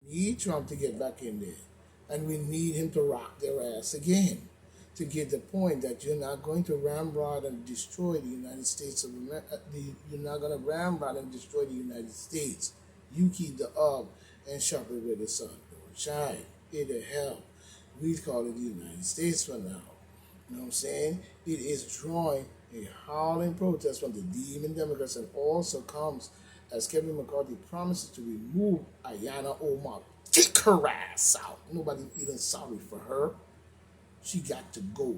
We need Trump to get back in there. And we need him to rock their ass again to get the point that you're not going to ramrod and destroy the United States of America. You're not going to ramrod and destroy the United States. You keep the up and shove it where the sun don't shine. It the hell. We call it the United States for now. You know what I'm saying? It is drawing a howling protest from the demon Democrats and also comes as Kevin McCarthy promises to remove Ayana Omar. Kick her ass out. Nobody feeling sorry for her. She got to go.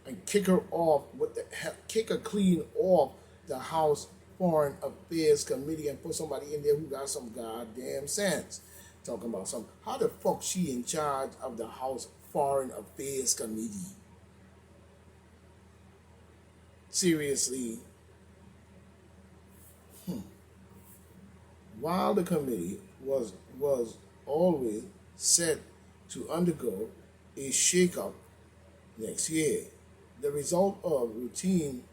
And kick her off. What the hell? Kick her clean off the House Foreign Affairs Committee and put somebody in there who got some goddamn sense. Talking about some. How the fuck she in charge of the House Foreign Affairs Committee? Seriously. While the committee was always set to undergo a shakeup next year, the result of routine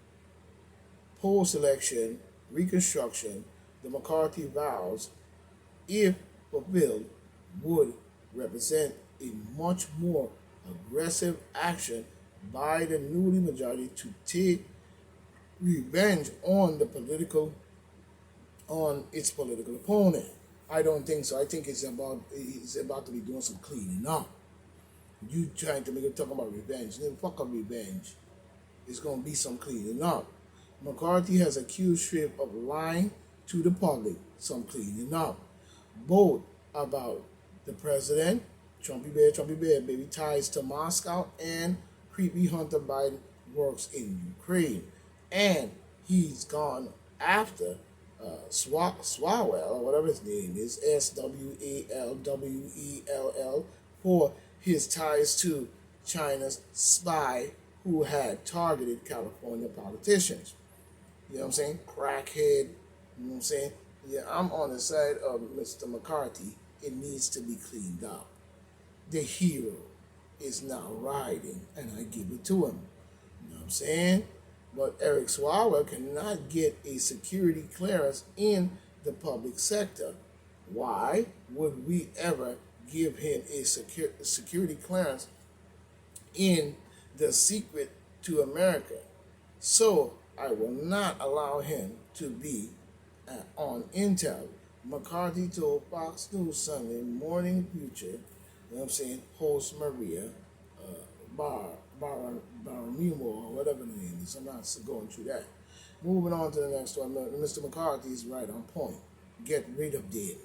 post-election reconstruction, the McCarthy vows, if fulfilled, would represent a much more aggressive action by the newly majority to take revenge on its political opponent. I don't think so. I think it's about to be doing some cleaning up. You trying to make it talk about revenge. Then fuck up revenge. It's gonna be some cleaning up. McCarthy has accused Schiff of lying to the public, some cleaning up. Both about the president, Trumpy Bear, baby, ties to Moscow, and creepy Hunter Biden works in Ukraine. And he's gone after Swalwell, or whatever his name is, Swalwell, for his ties to China's spy who had targeted California politicians. You know what I'm saying? Crackhead. You know what I'm saying? Yeah, I'm on the side of Mr. McCarthy. It needs to be cleaned up. The hero is now riding, and I give it to him. You know what I'm saying? But Eric Swalwell cannot get a security clearance in the public sector. Why would we ever give him a security clearance in the secret to America? So I will not allow him to be on Intel. McCarthy told Fox News Sunday Morning Future, you know what I'm saying, host Maria Baramimo, or whatever the name is. I'm not going through that. Moving on to the next one. Mr. McCarthy is right on point. Get rid of them.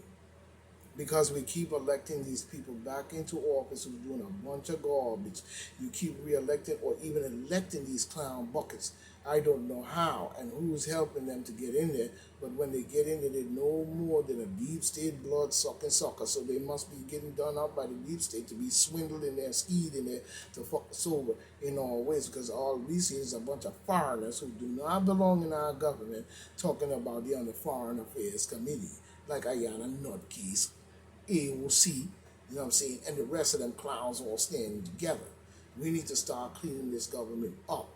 Because we keep electing these people back into office who's doing a bunch of garbage. You keep re-electing or even electing these clown buckets. I don't know how and who's helping them to get in there, but when they get in there, they're no more than a deep state blood-sucking sucker, so they must be getting done up by the deep state to be swindled in there, skied in there, to fuck us over in all ways, because all we see is a bunch of foreigners who do not belong in our government talking about the under Foreign Affairs Committee, like Ayana Nutcase, AOC, you know what I'm saying, and the rest of them clowns all standing together. We need to start cleaning this government up.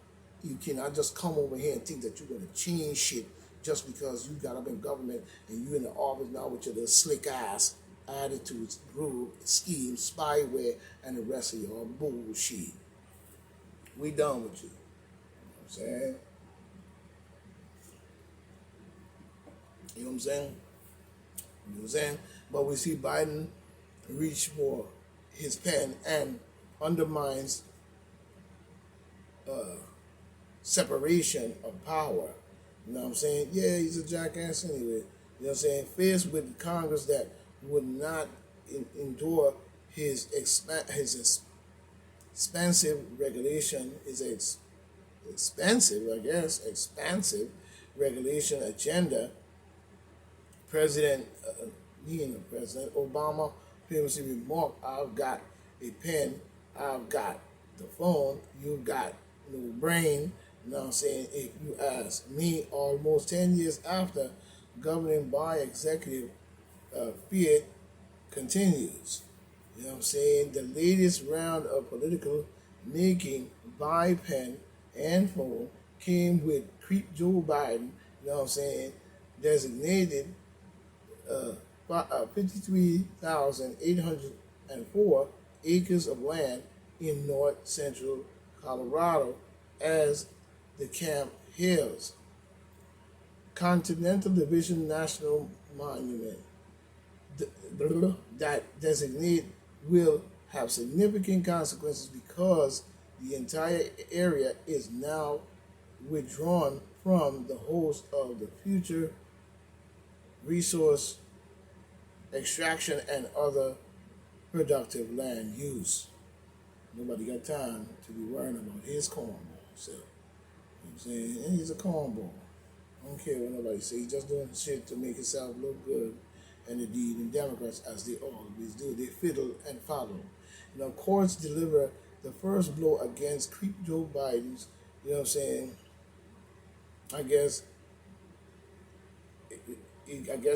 You cannot just come over here and think that you're going to change shit just because you got up in government and you in the office now with your little slick ass attitudes, groove, schemes, spyware, and the rest of your bullshit. We done with you. You know what I'm saying? You know what I'm saying? You know what I'm saying? But we see Biden reach for his pen and undermines separation of power. You know what I'm saying? Yeah, he's a jackass anyway. You know what I'm saying? Faced with Congress that would not endure his expensive regulation, expansive regulation agenda. President Obama famously remarked, "I've got a pen, I've got the phone, you've got no brain." You know what I'm saying? If you ask me, almost 10 years after, governing by executive fiat continues. You know what I'm saying? The latest round of political making by pen and phone came with creep Joe Biden, you know what I'm saying, designated 53,804 acres of land in north central Colorado as the Camp Hills Continental Division National Monument that designate will have significant consequences because the entire area is now withdrawn from the host of the future resource extraction and other productive land use. Nobody got time to be worrying about his cornball. So, you know what I'm saying? And he's a cornball. I don't care what nobody say. He's just doing shit to make himself look good. And indeed, in Democrats, as they always do, they fiddle and follow. You know, courts deliver the first blow against creep Joe Biden's, you know what I'm saying, I guess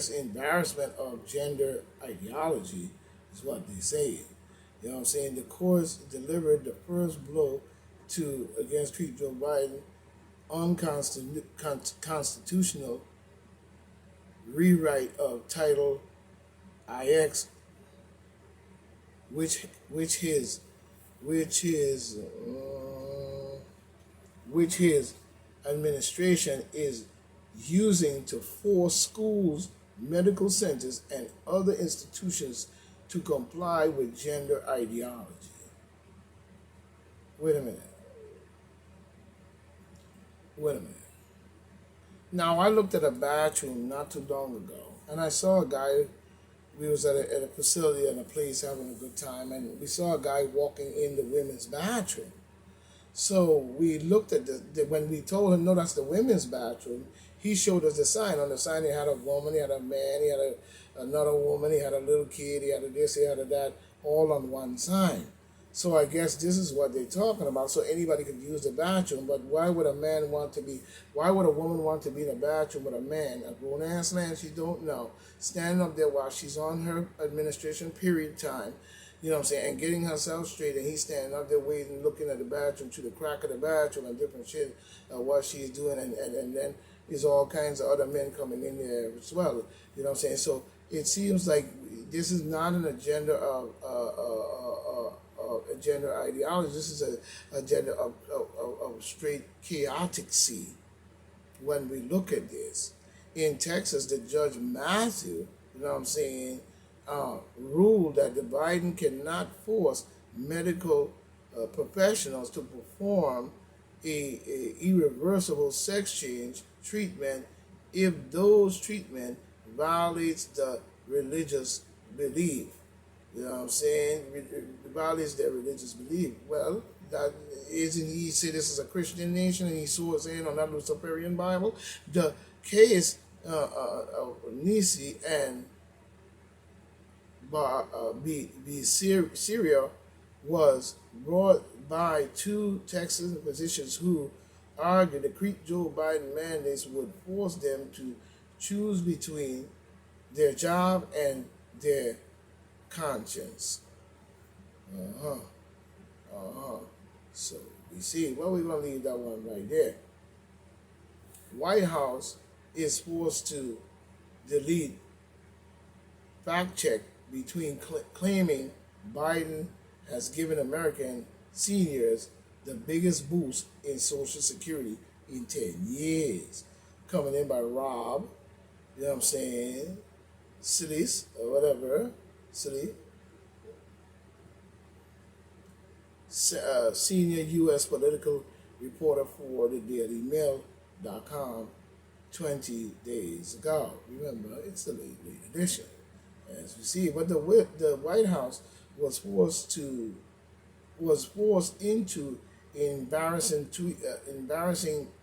embarrassment of gender ideology is what they say. You know what I'm saying? The courts delivered the first blow to against Creep Joe Biden unconstitutional rewrite of Title IX, which his administration is using to force schools, medical centers, and other institutions to comply with gender ideology. Wait a minute. Now, I looked at a bathroom not too long ago, and I saw a guy. We was at a facility at a place having a good time, and we saw a guy walking in the women's bathroom. So we looked at when we told him, no, that's the women's bathroom, he showed us the sign. On the sign, he had a woman, he had a man, he had another woman, he had a little kid, he had a this, he had a that, all on one sign. So I guess this is what they're talking about. So anybody could use the bathroom, but why would a woman want to be in a bathroom with a man, a grown-ass man she don't know, standing up there while she's on her administration period time, you know what I'm saying, and getting herself straight, and he's standing up there waiting, looking at the bathroom, through the crack of the bathroom and different shit, what she's doing, and then there's all kinds of other men coming in there as well, you know what I'm saying. So it seems like this is not an agenda of a gender ideology. This is a agenda of straight chaoticity. When we look at this, in Texas, the Judge Matthew, you know what I'm saying, ruled that the Biden cannot force medical professionals to perform a irreversible sex change treatment if those treatment violates the religious belief. You know what I'm saying? It violates their religious belief. Well, that isn't he said this is a Christian nation, and he saw it saying on that Luciferian Bible. The case of Nisi and Syria was brought by two Texas physicians who argued that Creep Joe Biden mandates would force them to choose between their job and their conscience. So we see, well, we're going to leave that one right there. White House is forced to delete fact check between claiming Biden has given American seniors the biggest boost in Social Security in 10 years. Coming in by Rob, you know what I'm saying, Silis, or whatever, Silly, senior U.S. political reporter for the DailyMail.com 20 days ago. Remember, it's the late edition, as we see. But the White House was forced into embarrassing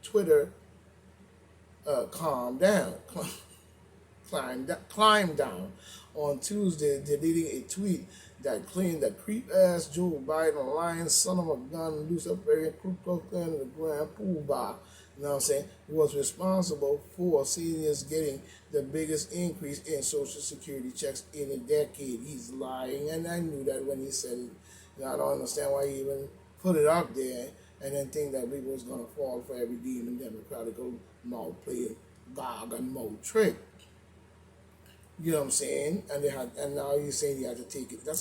Twitter climb down on Tuesday, deleting a tweet that claimed that creep-ass Joe Biden, lying son of a gun, Luciferian Ku Klux Klan, the Grand Poobah, you know what I'm saying, was responsible for seniors getting the biggest increase in Social Security checks in a decade. He's lying, and I knew that when he said it. You know, I don't understand why he even put it up there and then think that we was going to fall for every demon democratical mouth playing gog and mouth trick. You know what I'm saying? And they had, and now you're saying you had to take it. That's